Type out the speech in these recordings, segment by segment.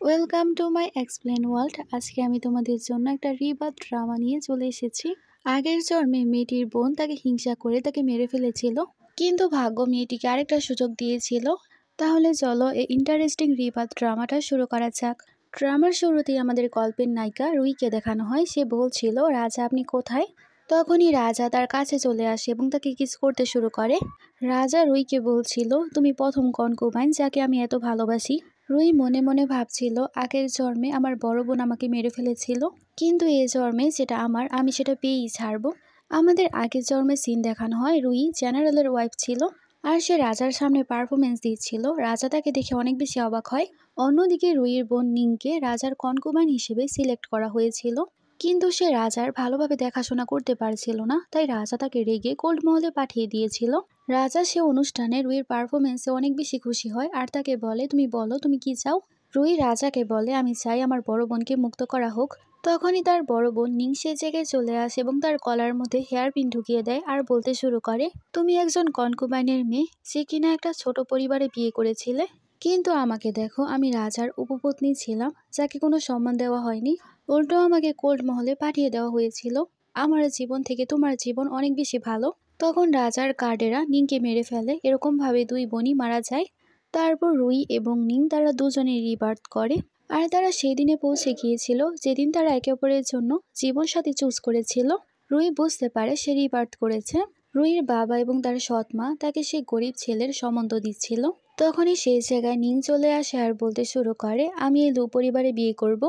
Welcome to my explain world. আজকে আমি তোমাদের জন্য একটা রিবাদ ড্রামা নিয়ে চলে এসেছি। আগের জন্মে মেয়েটির বোন তাকে হিংসা করে তাকে মেরে ফেলেছিল, কিন্তু ভাগ্য মেয়েটিকে আরেকটা সুযোগ দিয়েছিল। তাহলে চলো এই ইন্টারেস্টিং রিবাদ ড্রামাটা শুরু করা যাক। ড্রামার শুরুতেই আমাদের গল্পের নায়িকা রুইকে দেখানো হয়। সে বলছিল, রাজা আপনি কোথায়? তখনই রাজা তার কাছে চলে আসে এবং তাকে কিস করতে শুরু করে। রাজা রুইকে বলছিল, তুমি প্রথম কনকুবাইন যাকে আমি এত ভালোবাসি। রুই মনে মনে ভাবছিল, আগের জন্মে আমার বড় বোন আমাকে মেরে ফেলেছিল, কিন্তু এই জন্মে যেটা আমার আমি সেটা পেয়েই ছাড়বো। আমাদের আগের জন্মে সিন দেখানো হয় রুই জেনারেলের ওয়াইফ ছিল, আর সে রাজার সামনে পারফরমেন্স দিচ্ছিল। রাজা তাকে দেখে অনেক বেশি অবাক হয়। অন্যদিকে রুইয়ের বোন নিংকে রাজার কনকুবাইন হিসেবে সিলেক্ট করা হয়েছিল, কিন্তু সে রাজার ভালোভাবে দেখাশোনা করতে পারছিল না, তাই রাজা তাকে রেগে কোল্ড মহলে পাঠিয়ে দিয়েছিল। রাজা সে অনুষ্ঠানে রুইয়ের পারফরমেন্সে অনেক বেশি খুশি হয় আর তাকে বলে, তুমি বলো তুমি কি চাও। রুই রাজাকে বলে, আমি চাই আমার বড় বোনকে মুক্ত করা হোক। তখনই তার বড় বোন নিং সে জায়গায় চলে আসে এবং তার গলার মধ্যে হেয়ার পিন ঢুকিয়ে দেয় আর বলতে শুরু করে, তুমি একজন কনকুবাইনের মেয়ে যে কিনা একটা ছোট পরিবারে বিয়ে করেছিলে, কিন্তু আমাকে দেখো, আমি রাজার উপপত্নী ছিলাম যাকে কোনো সম্মান দেওয়া হয়নি, উল্টো আমাকে কোল্ড মহলে পাঠিয়ে দেওয়া হয়েছিল। আমার জীবন থেকে তোমার জীবন অনেক বেশি ভালো। তখন রাজার গার্ডেরা নিংকে মেরে ফেলে। এরকম ভাবে দুই বোনই মারা যায়। তারপর রুই এবং নিং তারা দুজনে রিবার্থ করে, আর তারা সেই দিনে পৌঁছে গিয়েছিল যেদিন তারা একে অপরের জন্য জীবনসাথী চুজ করেছিল। রুই বুঝতে পারে সে রিবার্থ করেছে। রুইয়ের বাবা এবং তার সৎ মা তাকে সেই গরিব ছেলের সম্বন্ধ দিচ্ছিল। তখনই সেই জায়গায় নিং চলে আসে আর বলতে শুরু করে, আমি এই দু পরিবারে বিয়ে করব।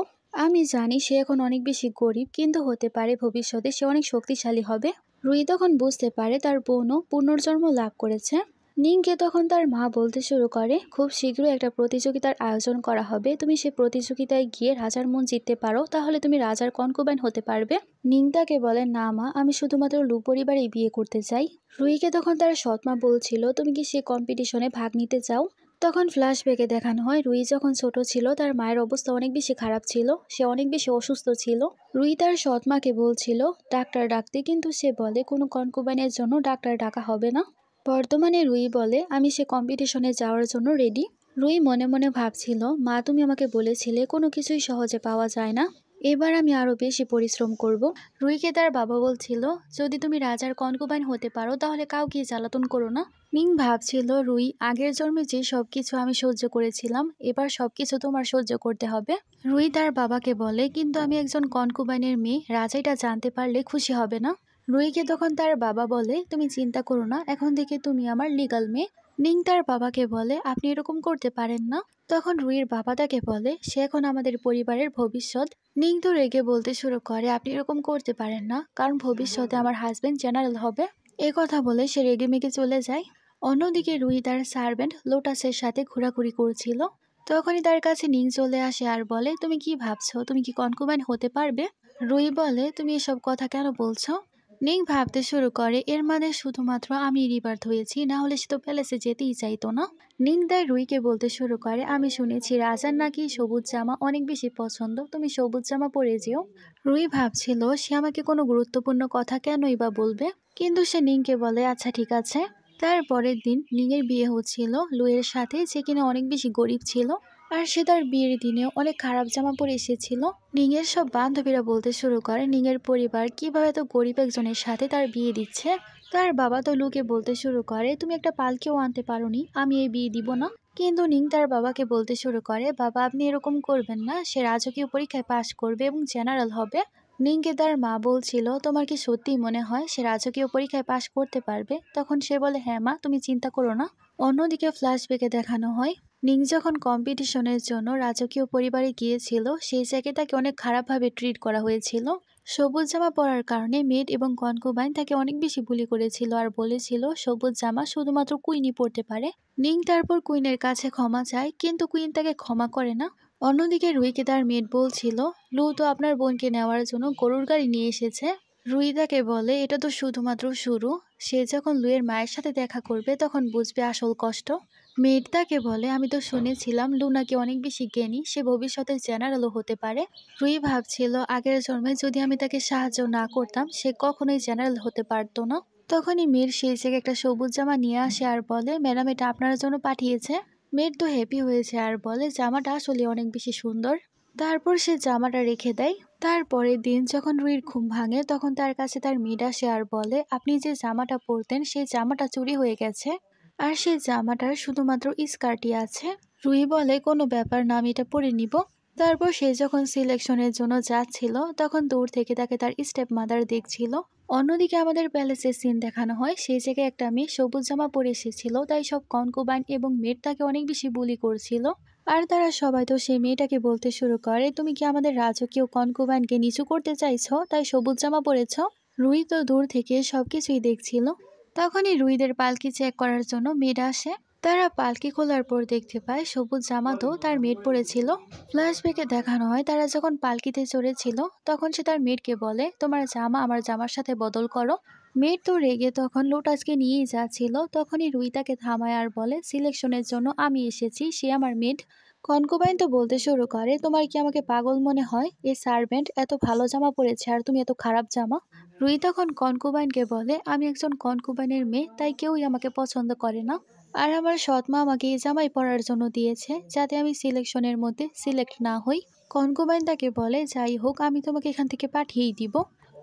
আমি জানি সে এখন অনেক বেশি গরিব, কিন্তু হতে পারে ভবিষ্যতে সে অনেক শক্তিশালী হবে। রুই তখন বুঝতে পারে তার বোনও পুনর্জন্ম লাভ করেছে। নিংকে তখন তার মা বলতে শুরু করে, খুব শীঘ্রই একটা প্রতিযোগিতার আয়োজন করা হবে, তুমি সে প্রতিযোগিতায় গিয়ে রাজার মন জিততে পারো, তাহলে তুমি রাজার কনকুবাইন হতে পারবে। নিং তাকে বলে, না মা, আমি শুধুমাত্র লু পরিবারেই বিয়ে করতে চাই। রুইকে তখন তার সৎমা বলছিল, তুমি কি সে কম্পিটিশনে ভাগ নিতে চাও? তখন ফ্ল্যাশব্যাকে দেখানো হয় রুই যখন ছোট ছিল তার মায়ের অবস্থা অনেক বেশি খারাপ ছিল, সে অনেক বেশি অসুস্থ ছিল। রুই তার সৎমাকে বলছিল ডাক্তার ডাকতে, কিন্তু সে বলে কোনো কনকুবাইনের জন্য ডাক্তার ডাকা হবে না। বর্তমানে রুই বলে, আমি সে কম্পিটিশনে যাওয়ার জন্য রেডি। রুই মনে মনে ভাবছিল, মা তুমি আমাকে বলেছিলে কোনো কিছুই সহজে পাওয়া যায় না, এবার আমি আরো বেশি পরিশ্রম করব। রুইকে তার বাবা বলছিল, যদি তুমি রাজার কনকুবাইন হতে পারো তাহলে কাউকে জ্বালাতন করো না। নিং ভাবছিল, রুই আগের জন্মে যে সবকিছু আমি সহ্য করেছিলাম এবার সবকিছু তোমার সহ্য করতে হবে। রুই তার বাবাকে বলে, কিন্তু আমি একজন কনকুবাইনের মেয়ে, রাজা এটা জানতে পারলে খুশি হবে না। রুইকে তখন তার বাবা বলে, তুমি চিন্তা করো না, এখন থেকে তুমি আমার লিগ্যাল মেয়ে। নিং তার বাবাকে বলে, আপনি এরকম করতে পারেন না। তখন রুইয়ের বাবা তাকে বলে, সে এখন আমাদের পরিবারের ভবিষ্যৎ। নিং তো রেগে বলতে শুরু করে, আপনি এরকম করতে পারেন না, কারণ ভবিষ্যতে আমার হাজবেন্ড জেনারেল হবে। এ কথা বলে সে রেগে মেগে চলে যায়। অন্যদিকে রুই তার সার্ভেন্ট লোটাসের সাথে ঘোরাঘুরি করছিল। তখনই তার কাছে নিং চলে আসে আর বলে, তুমি কি ভাবছো, তুমি কি কনকুবাইন হতে পারবে? রুই বলে, তুমি এসব কথা কেন বলছো? নিং ভাবতে শুরু করে, এর মানে শুধুমাত্র আমি রিবার্থ হয়েছি, না হলে সে তো প্যালেসে যেতেই চাইতো না। নিং তাই রুইকে বলতে শুরু করে, আমি শুনেছি রাজার নাকি সবুজ জামা অনেক বেশি পছন্দ, তুমি সবুজ জামা পরে যেও। রুই ভাবছিল সে আমাকে কোনো গুরুত্বপূর্ণ কথা কেনই বা বলবে, কিন্তু সে নিংকে বলে, আচ্ছা ঠিক আছে। তার পরের দিন নিংয়ের বিয়ে হচ্ছিল লুয়ের সাথে, যে কিনা অনেক বেশি গরিব ছিল, আর সে তার বিয়ের দিনেও অনেক খারাপ জামা পরে এসেছিল। নিংয়ের সব বান্ধবীরা বলতে শুরু করে, নিংয়ের পরিবার কিভাবে তো গরিব একজনের সাথে তার বিয়ে দিচ্ছে। তার বাবা তো লুকে বলতে শুরু করে, তুমি একটা পালকেও আনতে পারোনি, আমি এই বিয়ে দিব না। কিন্তু নিং তার বাবাকে বলতে শুরু করে, বাবা আপনি এরকম করবেন না, সে রাজকীয় পরীক্ষায় পাশ করবে এবং জেনারেল হবে। নিংকে তার মা বলছিল, তোমার কি সত্যিই মনে হয় সে রাজকীয় পরীক্ষায় পাশ করতে পারবে? তখন সে বলে, হ্যাঁ মা, তুমি চিন্তা করো না। অন্যদিকে ফ্ল্যাশব্যাকে দেখানো হয় নিং যখন কম্পিটিশনের জন্য রাজকীয় পরিবারে গিয়েছিল, সেই জায়গায় তাকে অনেক খারাপভাবে ট্রিট করা হয়েছিল। সবুজ জামা পরার কারণে মেড এবং কনকুবাইন তাকে অনেক বেশি বুলি করেছিল আর বলেছিল সবুজ জামা শুধুমাত্র কুইনই পরতে পারে। নিং তারপর কুইনের কাছে ক্ষমা চায়, কিন্তু কুইন তাকে ক্ষমা করে না। অন্যদিকে রুইকে তার মেড বলছিল, লু তো আপনার বোনকে নেওয়ার জন্য গরুর গাড়ি নিয়ে এসেছে। রুই তাকে বলে, এটা তো শুধুমাত্র শুরু, সে যখন লুয়ের মায়ের সাথে দেখা করবে তখন বুঝবে আসল কষ্ট। মেয়েট তাকে বলে, আমি তো শুনেছিলাম লু নাকি অনেক বেশি জ্ঞানী, সে ভবিষ্যতে জেনারেলও হতে পারে। রুই ভাবছিল আগের জন্মে যদি আমি তাকে সাহায্য না করতাম সে কখনোই জেনারেল হতে পারতো না। তখনই মেয়ের সেই জায়গায় একটা সবুজ জামা নিয়ে আসে আর বলে, ম্যাডাম এটা আপনার জন্য পাঠিয়েছে। মেয়ের তো হ্যাপি হয়েছে আর বলে জামাটা আসলে অনেক বেশি সুন্দর। তারপর সে জামাটা রেখে দেয়। তারপরের দিন যখন রুহির ঘুম ভাঙে তখন তার কাছে তার মেড আসে আর বলে আপনি যে জামাটা পরতেন সেই জামাটা চুরি হয়ে গেছে, আর সেই জামাটার শুধুমাত্র স্কার্টই আছে। রুহি বলে কোনো ব্যাপার না, আমি এটা পরে নিব। তারপর সে যখন সিলেকশনের জন্য যাচ্ছিল তখন দূর থেকে তাকে তার স্টেপ মাদার দেখছিল। অন্যদিকে আমাদের প্যালেসের সিন দেখানো হয়, সেই জায়গায় একটা মেয়ে সবুজ জামা পরে এসেছিল, তাই সব কনকুবাইন এবং মেয়ের তাকে অনেক বেশি বুলি করছিল। আর তারা সবাই তো সেই মেয়েটাকে বলতে শুরু করে তুমি কি আমাদের রাজকীয় কনকুবাইনকে নিচু করতে চাইছো, তাই সবুজ জামা পরেছ। রুহি তো দূর থেকে সবকিছুই দেখছিল। তখনই রুহিদের পালকি চেক করার জন্য মেড আসে। তারা পালকি খোলার পর দেখতে পায় সবুজ জামা তো তার মেড পরেছিল। ফ্ল্যাশব্যাকে দেখানো হয় তারা যখন পালকিতে চড়েছিল তখন সে তার মেডকে বলে তোমার জামা আমার জামার সাথে বদল করো। মেড তো রেগে তখন লোটাসকে নিয়েই যাচ্ছিল, তখনই রুহি তাকে থামায় আর বলে সিলেকশনের জন্য আমি এসেছি, সে আমার মেড। কনকুবাইন তো বলতে শুরু করে তোমার কি আমাকে পাগল মনে হয়, এই সার্ভেন্ট এত ভালো জামা পরেছে আর তুমি এত খারাপ জামা। রুহি তখন কনকুবাইনকে বলে আমি একজন কনকুবাইনের মেয়ে, তাই কেউই আমাকে পছন্দ করে না। আর আমার সৎমা আমাকে এই জামাই পরার জন্য দিয়েছে যাতে আমি সিলেকশনের মধ্যে সিলেক্ট না হই। কনকুবাইন তাকে বলে যাই হোক আমি তোমাকে এখান থেকে পাঠিয়েই দিব।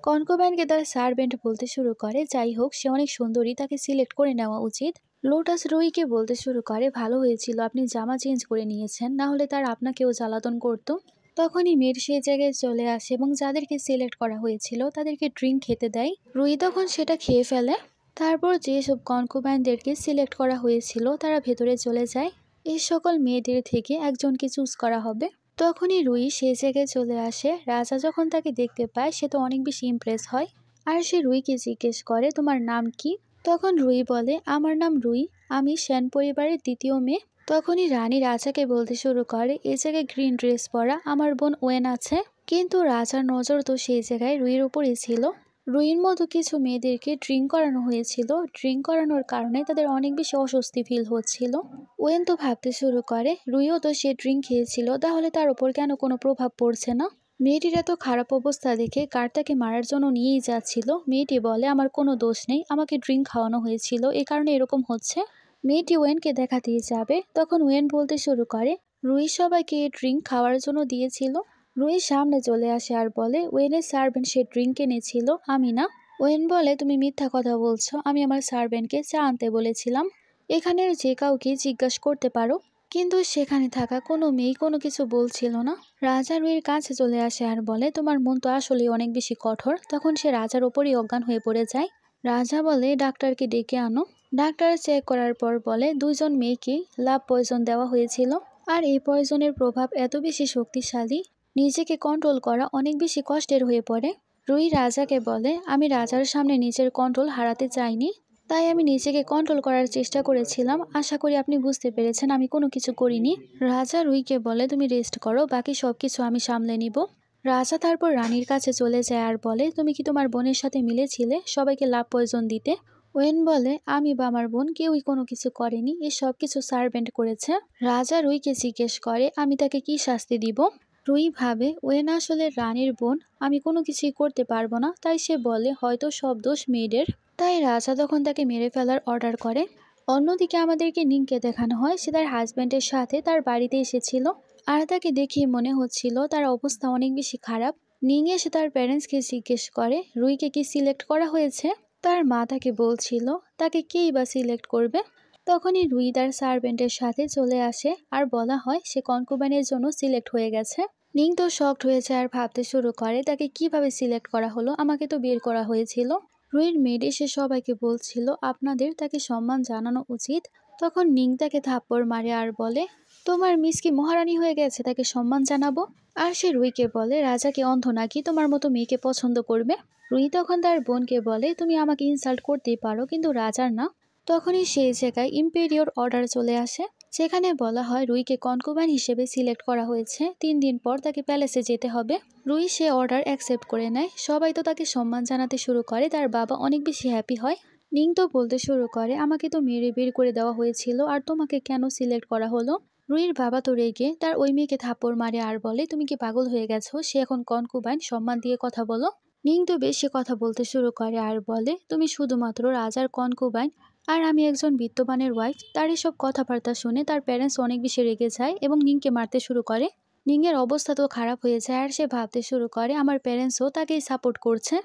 কনকুবাইনকে তার সার্ভেন্ট বলতে শুরু করে যাই হোক সে অনেক সুন্দরী, তাকে সিলেক্ট করে নেওয়া উচিত। লোটাস রুহিকে বলতে শুরু করে ভালো হয়েছিল আপনি জামা চেঞ্জ করে নিয়েছেন, না হলে তার আপনাকেও জ্বালাতন করতো। তখনই মেয়ের সেই জায়গায় চলে আসে এবং যাদেরকে সিলেক্ট করা হয়েছিল তাদেরকে ড্রিঙ্ক খেতে দেয়। রুহি তখন সেটা খেয়ে ফেলে। তারপর যেসব কনকুবাইনদেরকে সিলেক্ট করা হয়েছিল তারা ভেতরে চলে যায়। এই সকল মেয়েদের থেকে একজনকে চুজ করা হবে। তখনই রুহি সেই জায়গায় চলে আসে। রাজা যখন তাকে দেখতে পায় সে তো অনেক বেশি ইমপ্রেস হয়। আর সে রুহিকে জিজ্ঞেস করে তোমার নাম কি। তখন রুহি বলে আমার নাম রুহি, আমি সেন পরিবারের দ্বিতীয় মেয়ে। তখনই রানী রাজাকে বলতে শুরু করে এই জায়গায় গ্রিন ড্রেস পরা আমার বোন ওয়েন আছে। কিন্তু রাজার নজর তো সেই জায়গায় রুহির উপরই ছিল। রুহির মতো কিছু মেয়েদেরকে ড্রিঙ্ক করানো হয়েছিল, ড্রিঙ্ক করানোর কারণে তাদের অনেক বেশি অস্বস্তি ফিল হচ্ছিল। ওয়েন তো ভাবতে শুরু করে রুহিও তো সে ড্রিঙ্ক খেয়েছিল, তাহলে তার উপর কেন কোনো প্রভাব পড়ছে না। মেয়েটির এত খারাপ অবস্থা দেখে গার্ড তাকে মারার জন্য নিয়েই যাচ্ছিল। মেয়েটি বলে আমার কোনো দোষ নেই, আমাকে ড্রিঙ্ক খাওয়ানো হয়েছিল, এ কারণে এরকম হচ্ছে। মেয়েটি ওয়েনকে দেখাতেই যাবে তখন ওয়েন বলতে শুরু করে রুহি সবাইকে এই ড্রিঙ্ক খাওয়ার জন্য দিয়েছিল। রুহি সামনে চলে আসে আর বলে ওয়েনের সার্ভেন্ট সে ড্রিঙ্ক এনেছিল, আমি না। ওয়েন বলে তুমি মিথ্যা কথা বলছো, আমি আমার সার্ভেন্টকে চা আনতে বলেছিলাম, এখানের যে কাউকে জিজ্ঞাসা করতে পারো। কিন্তু সেখানে থাকা কোনো মেয়ে কোনো কিছু বলছিল না। রাজা রুহির কাছে চলে আসে আর বলে তোমার মন তো আসলে অনেক বেশি কঠোর। তখন সে রাজার ওপরই অজ্ঞান হয়ে পড়ে যায়। রাজা বলে ডাক্তারকে ডেকে আনো। ডাক্তার চেক করার পর বলে দুইজন মেয়েকে লাভ পয়জন দেওয়া হয়েছিল, আর এই পয়জনের প্রভাব এত বেশি শক্তিশালী, নিজেকে কন্ট্রোল করা অনেক বেশি কষ্টের হয়ে পড়ে। রুহি রাজাকে বলে আমি রাজার সামনে নিজের কন্ট্রোল হারাতে চাইনি, তাই আমি নিজেকে কন্ট্রোল করার চেষ্টা করেছিলাম, আশা করি আপনি বুঝতে পেরেছেন আমি কোনো কিছু করিনি। রাজা রুহিকে বলে তুমি রেস্ট করো, বাকি সব কিছু আমি সামলে নিব। রাজা তারপর রানীর কাছে চলে যায় আর বলে তুমি কি তোমার বোনের সাথে মিলেছিলে সবাইকে লাভ পয়জন দিতে। ওয়েন বলে আমি বা আমার বোন কেউই কোনো কিছু করেনি, এ সব কিছু সার্ভেন্ট করেছে। রাজা রুহিকে জিজ্ঞেস করে আমি তাকে কি শাস্তি দিব। রুহি ভাবে ওয়েন আসলে রানীর বোন, আমি কোনো কিছুই করতে পারবো না, তাই সে বলে হয়তো সব দোষ মেয়েদের। তাই রাজা তখন তাকে মেরে ফেলার অর্ডার করে। অন্যদিকে আমাদেরকে নিংকে দেখানো হয় সে তার হাজব্যান্ডের সাথে তার বাড়িতে এসেছিল, আর তাকে দেখে মনে হচ্ছিল তার অবস্থা অনেক বেশি খারাপ। নিং এসে তার প্যারেন্টসকে জিজ্ঞেস করে রুহিকে কি সিলেক্ট করা হয়েছে। তার মা তাকে বলছিল তাকে কেই বা সিলেক্ট করবে। তখনই রুহি তার সার্ভেন্টের সাথে চলে আসে আর বলা হয় সে কনকুবাইনের জন্য সিলেক্ট হয়ে গেছে। নিং তো শকড হয়েছে আর ভাবতে শুরু করে তাকে কিভাবে সিলেক্ট করা হলো, আমাকে তো বের করা হয়েছিল। রুহির মেড এসে সবাইকে বলছিল আপনাদের তাকে সম্মান জানানো উচিত। তখন নিং তাকে থাপ্পড় মারে আর বলে তোমার মিস কি মহারানী হয়ে গেছে, তাকে সম্মান জানাবো। আর সে রুহিকে বলে রাজা কি অন্ধ নাকি তোমার মতো মেয়েকে পছন্দ করবে। রুহি তখন তার বোনকে বলে তুমি আমাকে ইনসাল্ট করতেই পারো কিন্তু রাজার না। তখনই সেই জায়গায় ইম্পেরিয়র অর্ডার চলে আসে, সেখানে বলা হয় রুহিকে কনকুবাইন হিসেবে সিলেক্ট করা হয়েছে, 3 দিন পর তাকে প্যালেসে যেতে হবে। রুহি সে অর্ডার অ্যাকসেপ্ট করে নেয়। সবাই তো তাকে সম্মান জানাতে শুরু করে, তার বাবা অনেক বেশি হ্যাপি হয়। নিং তো বলতে শুরু করে আমাকে তো মেরে বের করে দেওয়া হয়েছিল, আর তোমাকে কেন সিলেক্ট করা হলো। রুহির বাবা তো রেগে তার ওই মেয়েকে থাপ্পড় মারে আর বলে তুমি কি পাগল হয়ে গেছো, সে এখন কনকুবাইন, সম্মান দিয়ে কথা বলো। নিং তো বেশি কথা বলতে শুরু করে আর বলে তুমি শুধুমাত্র রাজার কনকুবাইন, আর আমি একজন বিত্তবানের ওয়াইফ। তার এসব কথাবার্তা শুনে তার প্যারেন্টস অনেক বেশি রেগে যায় এবং নিংকে মারতে শুরু করে। নিংয়ের অবস্থা তো খারাপ হয়ে যায় আর সে ভাবতে শুরু করে আমার প্যারেন্টসও তাকেই সাপোর্ট করছে।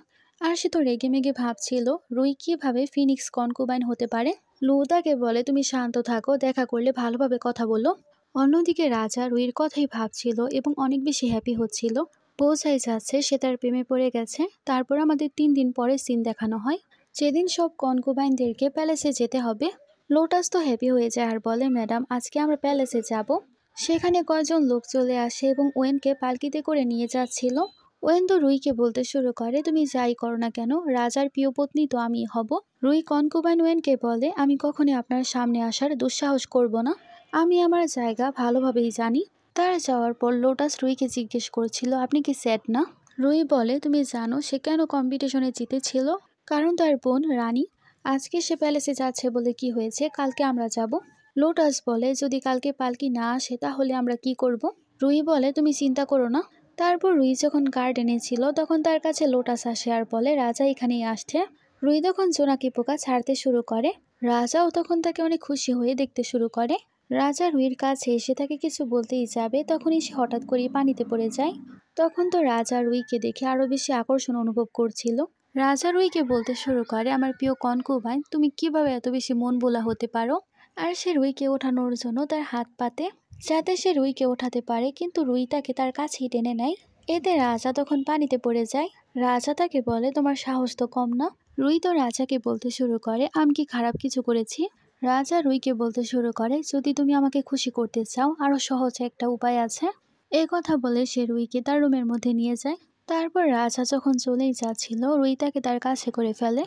আর সে তো রেগে মেগে ভাবছিল রুই কিভাবে ফিনিক্স কনকুবাইন হতে পারে। লু তাকে বলে তুমি শান্ত থাকো, দেখা করলে ভালোভাবে কথা বলো। অন্যদিকে রাজা রুইর কথাই ভাবছিল এবং অনেক বেশি হ্যাপি হচ্ছিল। বোঝাই যাচ্ছে সে তার প্রেমে পড়ে গেছে। তারপর আমাদের 3 দিন পরে সিন দেখানো হয়, যেদিন সব কনকুবাইনদেরকে প্যালেসে যেতে হবে। লোটাস তো হ্যাপি হয়ে যায় আর বলে ম্যাডাম আজকে আমরা প্যালেসে যাব। সেখানে কয়েকজন লোক চলে আসে এবং ওয়েনকে পালকিতে করে নিয়ে যাচ্ছিল। ওয়েন তো রুইকে বলতে শুরু করে তুমি যাই করো না কেন, রাজার প্রিয় পত্নী তো আমি হব। রুই কনকুবাইন ওয়েনকে বলে আমি কখনই আপনার সামনে আসার দুঃসাহস করব না, আমি আমার জায়গা ভালোভাবেই জানি। তার যাওয়ার পর লোটাস রুইকে জিজ্ঞেস করছিল আপনি কি স্যাড না। রুই বলে তুমি জানো সে কেন কম্পিটিশনে জিতেছিল? কারণ তার বোন রানী। আজকে সে প্যালেসে যাচ্ছে বলে কি হয়েছে, কালকে আমরা যাব। লোটাস বলে যদি কালকে পালকি না আসে তাহলে আমরা কি করব? রুই বলে তুমি চিন্তা করো না। তারপর রুই যখন গার্ডেনে ছিল তখন তার কাছে লোটাস আসে আর বলে রাজা এখানেই আসছে। রুই তখন জোনাকি পোকা ছাড়তে শুরু করে। রাজাও তখন তাকে অনেক খুশি হয়ে দেখতে শুরু করে। রাজা রুইর কাছে এসে তাকে কিছু বলতেই যাবে তখনই সে হঠাৎ করেই পানিতে পড়ে যায়। তখন তো রাজা রুইকে দেখে আরো বেশি আকর্ষণ অনুভব করছিল। রাজা রুইকে বলতে শুরু করে আমার প্রিয় কনকুবাইন তুমি কিভাবে এত বেশি মন ভোলা হতে পারো। আর সে রুইকে ওঠানোর জন্য তার হাত পাতে যাতে সে রুইকে ওঠাতে পারে, কিন্তু রুই তাকে তার কাছেই টেনে নেয়। এতে রাজা তখন পানিতে পড়ে যায়। রাজা তাকে বলে তোমার সাহস তো কম না। রুই তো রাজাকে বলতে শুরু করে আমি কি খারাপ কিছু করেছি। রাজা রুইকে বলতে শুরু করে যদি তুমি আমাকে খুশি করতে চাও আরো সহজ একটা উপায় আছে। এই কথা বলে সে রুইকে তার রুমের মধ্যে নিয়ে যায়। তারপর রাজা যখন চলেই যাচ্ছিল রুই তাকে তার কাছে করে ফেলে।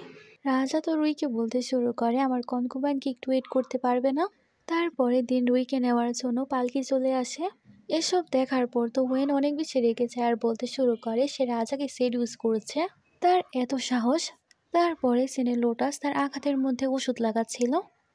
রাজা তো রুইকে বলতে শুরু করে আমার কনকুবাইনকে একটু ওয়েট করতে পারবে না। তারপরের দিন রুইকে নেওয়ার জন্য পালকি চলে আসে। এসব দেখার পর তো ওয়েন অনেক বেশি রেগে যায় আর বলতে শুরু করে সে রাজাকে সেডিউস করছে, তার এত সাহস। তারপরে সিনে লোটাস তার আঘাতের মধ্যে ওষুধ লাগাচ্ছিল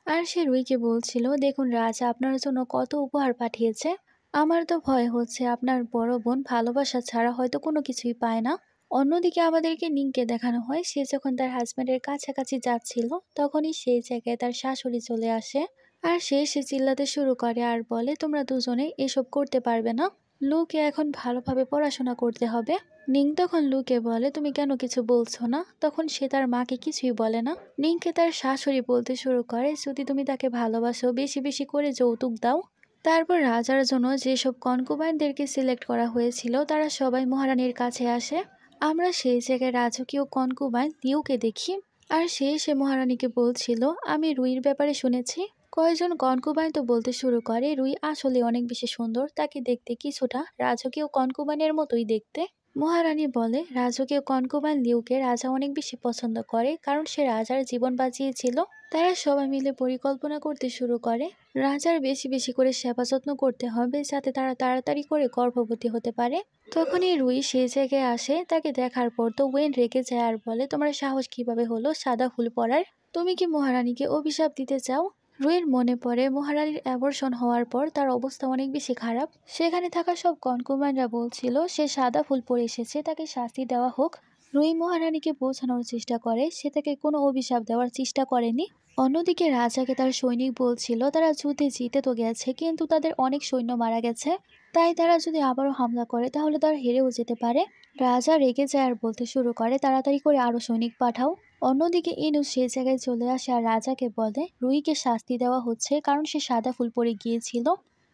আর সে রুইকে বলছিল দেখুন রাজা আপনার জন্য কত উপহার পাঠিয়েছে, আমার তো ভয় হচ্ছে আপনার বড় বোন ভালোবাসা ছাড়া হয়তো কোনো কিছুই পায় না। অন্যদিকে আমাদেরকে নিংকে দেখানো হয় সে যখন তার হাজব্যান্ডের কাছাকাছি যাচ্ছিল তখনই সেই জায়গায় তার শাশুড়ি চলে আসে আর সে চিল্লাতে শুরু করে আর বলে তোমরা দুজনে এসব করতে পারবে না, লুকে এখন ভালোভাবে পড়াশোনা করতে হবে। নিং তখন লুকে বলে তুমি কেন কিছু বলছো না, তখন সে তার মাকে কিছুই বলে না। নিংকে তার শাশুড়ি বলতে শুরু করে যদি তুমি তাকে ভালোবাসো বেশি বেশি করে যৌতুক দাও। তারপর রাজার জন্য যেসব কনকুবাইনদেরকে সিলেক্ট করা হয়েছিল তারা সবাই মহারানীর কাছে আসে। আমরা সেই জায়গায় রাজকীয় কনকুবাইন লিউকে দেখি আর সে মহারানীকে বলছিল আমি রুইর ব্যাপারে শুনেছি। কয়েকজন কনকুবাইন তো বলতে শুরু করে রুই আসলে অনেক বেশি সুন্দর, তাকে দেখতে কিছুটা রাজকীয় কনকুবাইনের মতোই দেখতে। মহারানী বলে রাজকীয় কনকুবাইন লিউকে রাজা অনেক বেশি পছন্দ করে কারণ সে রাজার জীবন বাঁচিয়েছিল। তারা সবাই মিলে পরিকল্পনা করতে শুরু করে রাজার বেশি বেশি করে সেবা যত্ন করতে হবে যাতে তারা তাড়াতাড়ি করে গর্ভবতী হতে পারে। তখনই রুই সেই জায়গায় আসে, তাকে দেখার পর তো ওয়েন রেগে যায় আর বলে তোমার সাহস কিভাবে হলো সাদা ফুল পরার, তুমি কি মহারানীকে অভিশাপ দিতে চাও। রুইয়ের মনে পড়ে মহারানীর অ্যাবর্শন হওয়ার পর তার অবস্থা অনেক বেশি খারাপ। সেখানে থাকা সব কনকুমাইনরা বলছিল সে সাদা ফুল পরে এসেছে, তাকে শাস্তি দেওয়া হোক। রুই মহারানীকে বোঝানোর চেষ্টা করে সে তাকে কোনো অভিশাপ দেওয়ার চেষ্টা করেনি। অন্যদিকে রাজাকে তার সৈনিক বলছিল তারা যুদ্ধে জিতে তো গেছে কিন্তু তাদের অনেক সৈন্য মারা গেছে, তাই তারা যদি আবারও হামলা করে তাহলে তারা হেরেও যেতে পারে। রাজা রেগে যায় আর বলতে শুরু করে তাড়াতাড়ি করে আরো সৈনিক পাঠাও। অন্যদিকে ইনু সেই জায়গায় চলে আসে আর রাজাকে বলে রুইকে শাস্তি দেওয়া হচ্ছে কারণ সে সাদা ফুল পরে গিয়েছিল।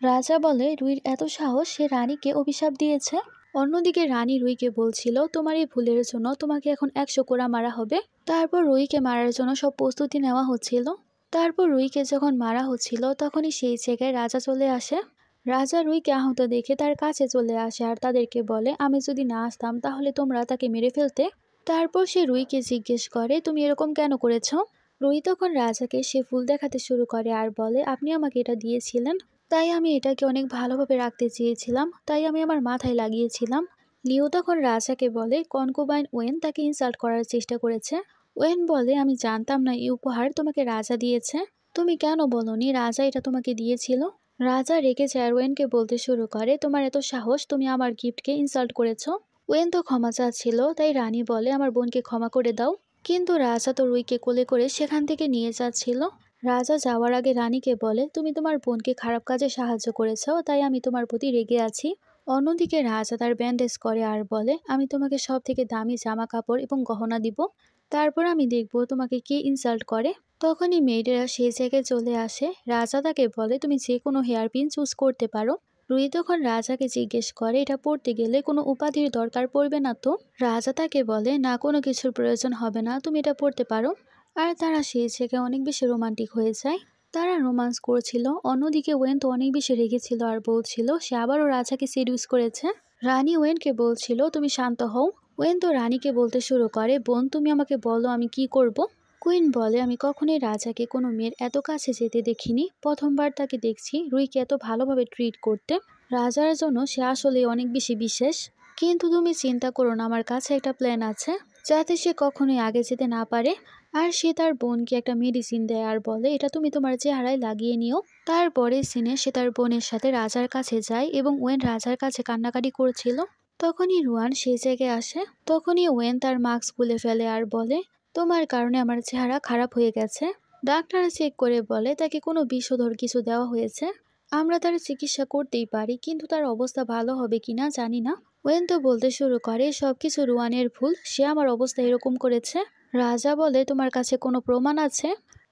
রাজা বলে রুইর এত সাহস সে রানীকে অভিশাপ দিয়েছে। অন্যদিকে রানী রুইকে বলছিল তোমার এই ভুলের জন্য তোমাকে এখন 100 কোড়া মারা হবে। তারপর রুইকে মারার জন্য সব প্রস্তুতি নেওয়া হচ্ছিল। তারপর রুইকে যখন মারা হচ্ছিল তখনই সেই জায়গায় রাজা চলে আসে। রাজা রুইকে আহত দেখে তার কাছে চলে আসে আর তাদেরকে বলে আমি যদি না আসতাম তাহলে তোমরা তাকে মেরে ফেলতে। তারপর সে রুইকে জিজ্ঞেস করে তুমি এরকম কেন করেছ। রুই তখন রাজাকে সে ফুল দেখাতে শুরু করে আর বলে আপনি আমাকে এটা দিয়েছিলেন, তাই আমি এটাকে অনেক ভালোভাবে রাখতে চেয়েছিলাম, তাই আমি আমার মাথায় লাগিয়েছিলাম। লিও তখন রাজাকে বলে কনকুবাইন ওয়েন তাকে ইনসাল্ট করার চেষ্টা করেছে। ওয়েন বলে আমি জানতাম না এই উপহার তোমাকে রাজা দিয়েছে, তুমি কেন বলনি রাজা এটা তোমাকে দিয়েছিল। রাজা রেগে যায় ওয়েনকে বলতে শুরু করে তোমার এত সাহস, তুমি আমার গিফটকে ইনসাল্ট করেছো। ওয়েন তো ক্ষমা চাচ্ছিল তাই রানী বলে আমার বোনকে ক্ষমা করে দাও। কিন্তু রাজা তো রুইকে কোলে করে সেখান থেকে নিয়ে যাচ্ছিল। রাজা যাওয়ার আগে রানীকে বলে, তুমি তোমার বোনকে খারাপ কাজে সাহায্য করেছো, তাই আমি তোমার প্রতি রেগে আছি। অন্যদিকে রাজা তার ব্যান্ডেজ করে আর বলে, আমি তোমাকে সব থেকে দামি জামা কাপড় এবং গহনা দিব, তারপর আমি দেখব তোমাকে কে ইনসাল্ট করে। তখনই মেয়েরা সেই জায়গায় চলে আসে। রাজা তাকে বলে, তুমি যে কোনো হেয়ার পিন চুজ করতে পারো। রুই তখন রাজাকে জিজ্ঞেস করে, এটা পড়তে গেলে কোনো উপাধির দরকার পড়বে না তো? রাজা তাকে বলে, না, কোনো কিছুর প্রয়োজন হবে না, তুমি এটা পড়তে পারো। আর তারা সেই জায়গায় অনেক বেশি রোমান্টিক হয়ে যায়। তারা রোমান্স করছিল। অন্যদিকে ওয়েন তো অনেক বেশি রেগেছিল আর বলছিল সে আবারও রাজাকে সিডিউস করেছে। রানী ওয়েনকে বলছিল, তুমি শান্ত হও। ওয়েন তো রানীকে বলতে শুরু করে, বোন তুমি আমাকে বলো আমি কি করব। কুইন বলে, আমি কখনোই রাজাকে কোনো মেয়ের এত কাছে যেতে দেখিনি, প্রথমবার তাকে দেখছি রুইকে এত ভালোভাবে ট্রিট করতে। রাজার জন্য সে আসলে অনেক বেশি বিশেষ। কিন্তু তুমি চিন্তা করো না, আমার কাছে একটা প্ল্যান আছে যাতে সে কখনোই আগে যেতে না পারে। আর সে তার বোনকে একটা মেডিসিন দেয় আর বলে, এটা তুমি তোমার চেহারায় লাগিয়ে নিও। তারপরে সিনে সে তার বোনের সাথে রাজার কাছে যায় এবং ওয়েন রাজার কাছে কান্নাকাটি করছিল। তখনই রুয়ান সেই জায়গায় আসে। তখনই ওয়েন তার মাস্ক খুলে ফেলে আর বলে, তোমার কারণে আমার চেহারা খারাপ হয়ে গেছে। ডাক্তার চেক করে বলে তাকে কোনো বিষধর কিছু দেওয়া হয়েছে। আমরা তার চিকিৎসা করতেই পারি, কিন্তু তার অবস্থা ভালো হবে কিনা জানি না। ওয়েন তো বলতে শুরু করে, সবকিছু রুয়ানের ভুল, সে আমার অবস্থা এরকম করেছে। রাজা বলে, তোমার কাছে কোনো প্রমাণ আছে?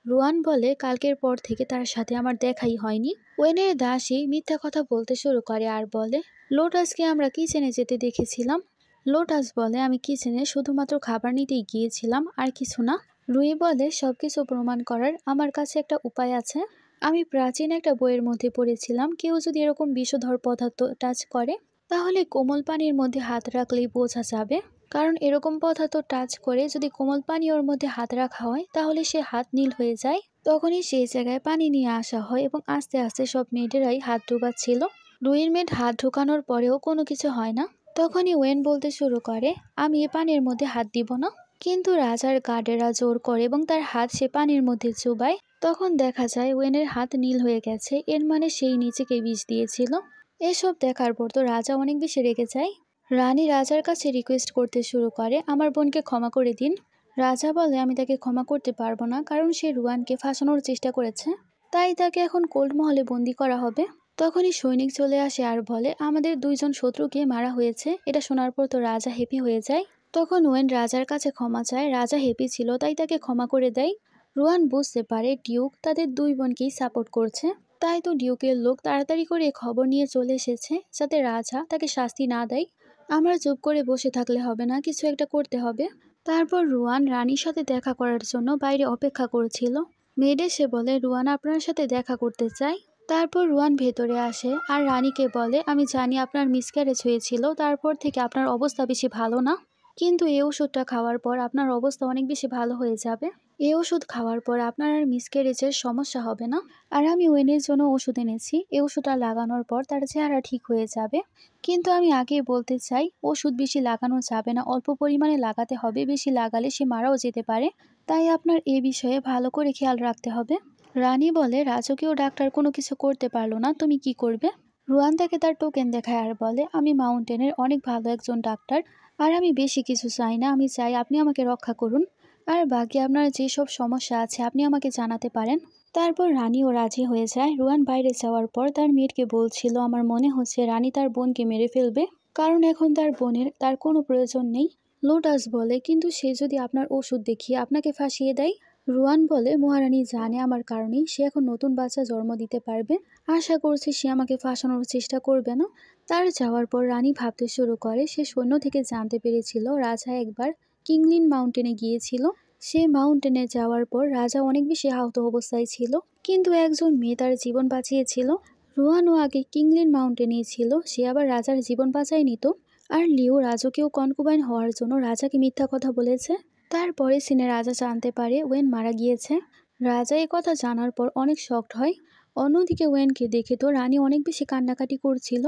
রুয়ান বলে, কালকের পর থেকে তার সাথে আমার দেখাই হয়নি। ওয়েনের দাসী মিথ্যা কথা বলতে শুরু করে আর বলে, লোটাসকে আমরা কিচেনে যেতে দেখেছিলাম। লোটাস বলে, আমি কিচেনে শুধুমাত্র খাবার নিতেই গিয়েছিলাম, আর কিছু না। রুই বলে, সবকিছু প্রমাণ করার আমার কাছে একটা উপায় আছে। আমি প্রাচীন একটা বইয়ের মধ্যে পড়েছিলাম, কেউ যদি এরকম বিষধর পদার্থ টাচ করে তাহলে কোমল পানির মধ্যে হাত রাখলেই বোঝা যাবে। কারণ এরকম পদার্থ টাচ করে যদি কোমল পানি ওর মধ্যে হাত রাখা হয় তাহলে সে হাত নীল হয়ে যায়। তখনই সেই জায়গায় পানি নিয়ে আসা হয় এবং আস্তে আস্তে সব মেয়েদেরাই হাত ডুবাচ্ছিল। রুইয়ের মেয়ের হাত ঢুকানোর পরেও কোনো কিছু হয় না। তখনই ওয়েন বলতে শুরু করে, আমি এ পানির মধ্যে হাত দিব না। কিন্তু রাজার গার্ডেরা জোর করে এবং তার হাত সে পানির মধ্যে চুবায়। তখন দেখা যায় ওয়েনের হাত নীল হয়ে গেছে, এর মানে সেই নিজেকে বিষ দিয়েছিল। এসব দেখার পর তো রাজা অনেক বেশি রেগে যায়। রানী রাজার কাছে রিকোয়েস্ট করতে শুরু করে, আমার বোনকে ক্ষমা করে দিন। রাজা বলে, আমি তাকে ক্ষমা করতে পারবো না, কারণ সে রুয়ানকে ফাঁসানোর চেষ্টা করেছে, তাই তাকে এখন কোল্ড মহলে বন্দি করা হবে। তখনই সৈনিক চলে আসে আর বলে, আমাদের দুইজন শত্রুকে মারা হয়েছে। এটা শোনার পর তো রাজা হ্যাপি হয়ে যায়। তখন ওয়েন রাজার কাছে ক্ষমা চায়। রাজা হ্যাপি ছিল তাই তাকে ক্ষমা করে দেয়। রুয়ান বুঝতে পারে ডিউক তাদের দুই বোনকেই সাপোর্ট করছে, তাই তো ডিউকের লোক তাড়াতাড়ি করে খবর নিয়ে চলে এসেছে যাতে রাজা তাকে শাস্তি না দেয়। আমরা চুপ করে বসে থাকলে হবে না, কিছু একটা করতে হবে। তারপর রুয়ান রানীর সাথে দেখা করার জন্য বাইরে অপেক্ষা করছিল। মেড এসে বলে, রুয়ান আপনার সাথে দেখা করতে চাই। তারপর রুয়ান ভেতরে আসে আর রানীকে বলে, আমি জানি আপনার মিসক্যারেজ হয়েছিল, তারপর থেকে আপনার অবস্থা বেশি ভালো না, কিন্তু এই ওষুধটা খাওয়ার পর আপনার অবস্থা অনেক বেশি ভালো হয়ে যাবে। এই ওষুধ খাওয়ার পর আপনার আর মিসক্যারেজের সমস্যা হবে না। আর আমি ওয়েনের জন্য ওষুধ এনেছি, এই ওষুধটা লাগানোর পর তার চেহারা ঠিক হয়ে যাবে। কিন্তু আমি আগেই বলতে চাই, ওষুধ বেশি লাগানো যাবে না, অল্প পরিমাণে লাগাতে হবে, বেশি লাগালে সে মারাও যেতে পারে, তাই আপনার এ বিষয়ে ভালো করে খেয়াল রাখতে হবে। রানী বলে, রাজকীয় ডাক্তার কোনো কিছু করতে পারলো না, তুমি কি করবে? রুয়ান তাকে তার টোকেন দেখায় আর বলে, আমি মাউন্টেনের অনেক ভালো একজন ডাক্তার, আর আমি বেশি কিছু চাই না, আমি চাই আপনি আমাকে রক্ষা করুন, আর বাকি আপনার যেসব সমস্যা আছে আপনি আমাকে জানাতে পারেন। তারপর রানীও রাজি হয়ে যায়। রুয়ান বাইরে যাওয়ার পর তার মেয়েকে বলছিল, আমার মনে হচ্ছে রানী তার বোনকে মেরে ফেলবে, কারণ এখন তার বোনের তার কোনো প্রয়োজন নেই। লোটাস বলে, কিন্তু সে যদি আপনার ওষুধ দেখিয়ে আপনাকে ফাঁসিয়ে দেয়? রুয়ান বলে, মহারানী জানে আমার কারণেই সে এখন নতুন বাচ্চা জন্ম দিতে পারবে, আশা করছি সে আমাকে ফাঁসানোর চেষ্টা করবে না। তার যাওয়ার পর রানী ভাবতে শুরু করে, সে সৈন্য থেকে জানতে পেরেছিল রাজা একবার কিংলিন মাউন্টেনে গিয়েছিল। সে মাউন্টেনে যাওয়ার পর রাজা অনেক বেশি আহত অবস্থায় ছিল, কিন্তু একজন মেয়ে তার জীবন বাঁচিয়েছিল। রুয়ানও আগে কিংলিন মাউন্টেনেই ছিল, সে আবার রাজার জীবন বাঁচায়নি তো। আর লিও রাজকীয় কনকুবাইন হওয়ার জন্য রাজাকে মিথ্যা কথা বলেছে। তারপরে সিনে রাজা জানতে পারে ওয়েন মারা গিয়েছে। রাজা এই কথা জানার পর অনেক শকড হয়। অন্যদিকে ওয়েনকে দেখে তো রানী অনেক বেশি কান্নাকাটি করছিল।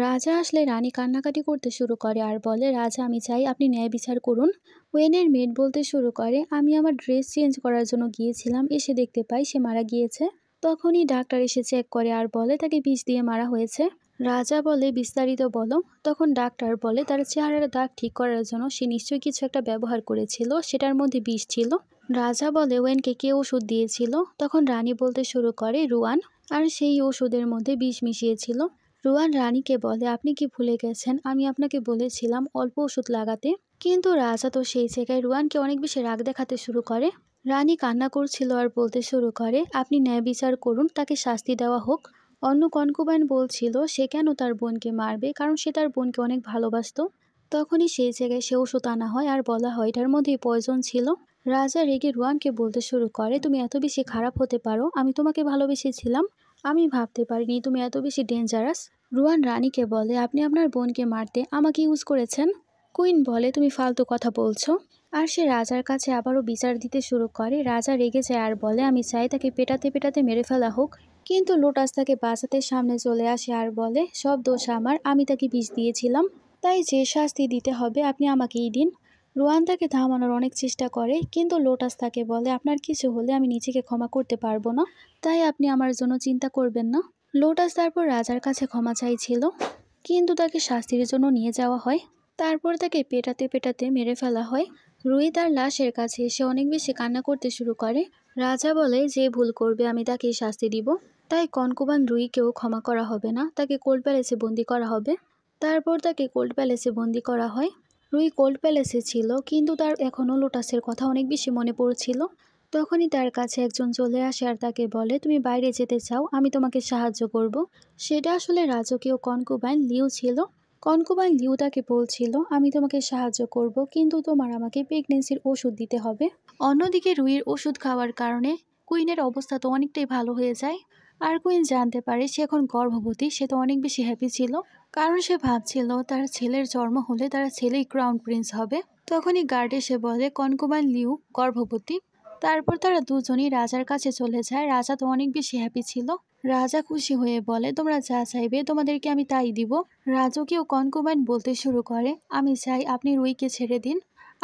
রাজা আসলে রানী কান্নাকাটি করতে শুরু করে আর বলে, রাজা আমি চাই আপনি ন্যায় বিচার করুন। ওয়েনের মেড বলতে শুরু করে, আমি আমার ড্রেস চেঞ্জ করার জন্য গিয়েছিলাম, এসে দেখতে পাই সে মারা গিয়েছে। তখনই ডাক্তার এসে চেক করে আর বলে তাকে বিষ দিয়ে মারা হয়েছে। রাজা বলে, বিস্তারিত বলো। তখন ডাক্তার বলে, তার চেহারার দাগ ঠিক করার জন্য সে নিশ্চয়ই কিছু একটা ব্যবহার করেছিল, সেটার মধ্যে বিষ ছিল। রাজা বলে, ওয়েনকে কে ওষুধ দিয়েছিল? তখন রানী বলতে শুরু করে, রুয়ান। আর সেই ওষুধের মধ্যে বিষ মিশিয়েছিল। রুয়ান রানীকে বলে, আপনি কি ভুলে গেছেন আমি আপনাকে বলেছিলাম অল্প ওষুধ লাগাতে? কিন্তু রাজা তো সেই জায়গায় রুয়ানকে অনেক বেশি রাগ দেখাতে শুরু করে। রানী কান্না করছিল আর বলতে শুরু করে, আপনি ন্যায় বিচার করুন, তাকে শাস্তি দেওয়া হোক। অন্য কনকুবাইন বলছিল সে কেন তার বোনকে মারবে, কারণ সে তার বোনকে অনেক ভালোবাসতো। তখনই সেই জায়গায় সে ওষুধ আনা হয় আর বলা হয় এটার মধ্যেই পয়জন ছিল। রাজা রেগে রুয়ানকে বলতে শুরু করে, তুমি এত বেশি খারাপ হতে পারো? আমি তোমাকে ভালোবেসেছিলাম, আমি ভাবতে পারিনি তুমি এত বেশি ডেঞ্জারাস। রুয়ান রানীকে বলে, আপনি আপনার বোনকে মারতে আমাকে ইউজ করেছেন। কুইন বলে, তুমি ফালতু কথা বলছো। আর সে রাজার কাছে আবারও বিচার দিতে শুরু করে। রাজা রেগে যায় আর বলে, আমি চাই তাকে পেটাতে পেটাতে মেরে ফেলা হোক। কিন্তু লোটাস তাকে বাঁচাতে সামনে চলে আসে আর বলে, সব দোষ আমার, আমি তাকে বিষ দিয়েছিলাম, তাই যে শাস্তি দিতে হবে আপনি আমাকেই দিন। রোয়ান তাকে থামানোর অনেক চেষ্টা করে, কিন্তু লোটাস তাকে বলে, আপনার কিছু হলে আমি নিজেকে ক্ষমা করতে পারবো না, তাই আপনি আমার জন্য চিন্তা করবেন না। লোটাস তারপর রাজার কাছে ক্ষমা চাইছিল, কিন্তু তাকে শাস্তির জন্য নিয়ে যাওয়া হয়। তারপর তাকে পেটাতে পেটাতে মেরে ফেলা হয়। রুই তার লাশের কাছে এসে অনেক বেশি কান্না করতে শুরু করে। রাজা বলে, যে ভুল করবে আমি তাকে শাস্তি দিব। তাই কনকুবান রুইকেও ক্ষমা করা হবে না, তাকে কোল্ড প্যালেসে বন্দি করা হবে। তারপর তাকে কোল্ড প্যালেসে বন্দি করা হয়। রুই কোল্ড প্যালেসে ছিল, কিন্তু তার এখনও লোটাসের কথা অনেক বেশি মনে পড়ছিল। তখনই তার কাছে একজন চলে আসে আর তাকে বলে, তুমি বাইরে যেতে চাও, আমি তোমাকে সাহায্য করব। সেটা আসলে রাজকীয় কনকুবাইন লিউ ছিল। কনকুবাইন লিউ তাকে বলছিল, আমি তোমাকে সাহায্য করব, কিন্তু তোমার আমাকে প্রেগনেন্সির ওষুধ দিতে হবে। অন্যদিকে রুইয়ের ওষুধ খাওয়ার কারণে কুইনের অবস্থা তো অনেকটাই ভালো হয়ে যায়। আর কুইন জানতে পারে সে এখন গর্ভবতী। সে তো অনেক বেশি হ্যাপি ছিল, কারণ সে ভাবছিল তার ছেলের জন্ম হলে তার ছেলেই ক্রাউন প্রিন্স হবে। তখনই গার্ড এসে বলে, কনকুবাইন লিউ গর্ভবতী। তারপর তারা দুজনই রাজার কাছে চলে যায়। রাজা তো অনেক বেশি হ্যাপি ছিল। রাজা খুশি হয়ে বলে, তোমরা যা চাইবে তোমাদেরকে আমি তাই দিব। রাজকীয় কনকুবাইন বলতে শুরু করে, আমি চাই আপনি রুইকে ছেড়ে দিন,